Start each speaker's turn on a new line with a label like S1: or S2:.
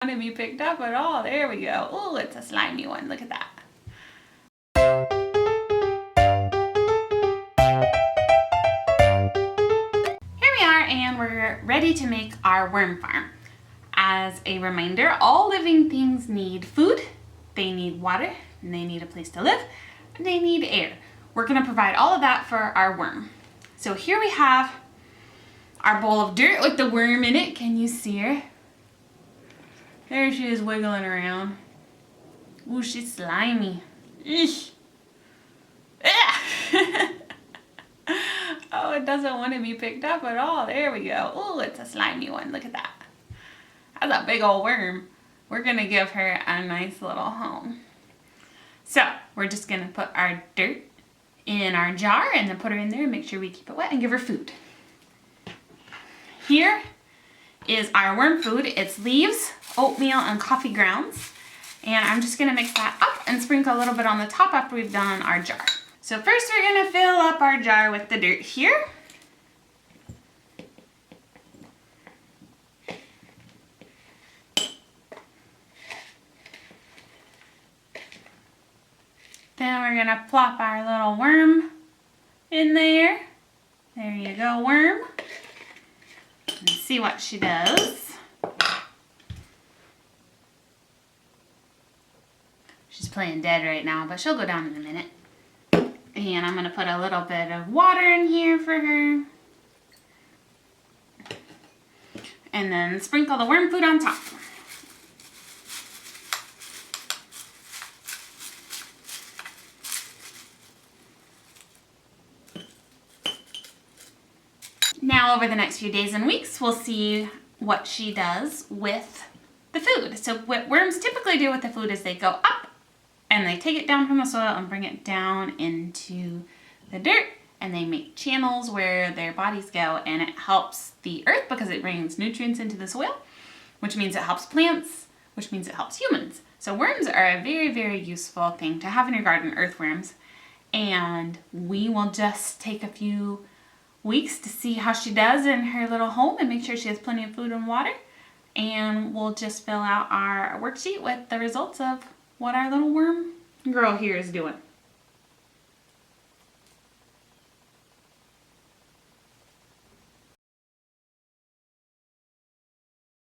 S1: Want to be picked up at all. There we go. Oh, it's a slimy one. Look at that. Here we are, and we're ready to make our worm farm. As a reminder, all living things need food, they need water, and they need a place to live, and they need air. We're going to provide all of that for our worm. So here we have our bowl of dirt with the worm in it. Can you see her? There she is wiggling around. Ooh, she's slimy. Eesh. Oh, it doesn't want to be picked up at all. There we go. Oh, it's a slimy one. Look at that. That's a big old worm. We're going to give her a nice little home. So we're just going to put our dirt in our jar and then put her in there and make sure we keep it wet and give her food. Here is our worm food. It's leaves, oatmeal, and coffee grounds. And I'm just gonna mix that up and sprinkle a little bit on the top after we've done our jar. So first we're gonna fill up our jar with the dirt here. Then we're gonna plop our little worm in there. There you go, worm. And see what she does. She's playing dead right now, but she'll go down in a minute. And I'm gonna put a little bit of water in here for her. And then sprinkle the worm food on top. Now over the next few days and weeks, we'll see what she does with the food. So what worms typically do with the food is they go up and they take it down from the soil and bring it down into the dirt, and they make channels where their bodies go, and it helps the earth because it brings nutrients into the soil, which means it helps plants, which means it helps humans. So worms are a very, very useful thing to have in your garden, earthworms. And we will just take a few weeks to see how she does in her little home and make sure she has plenty of food and water. And we'll just fill out our worksheet with the results of what our little worm girl here is doing.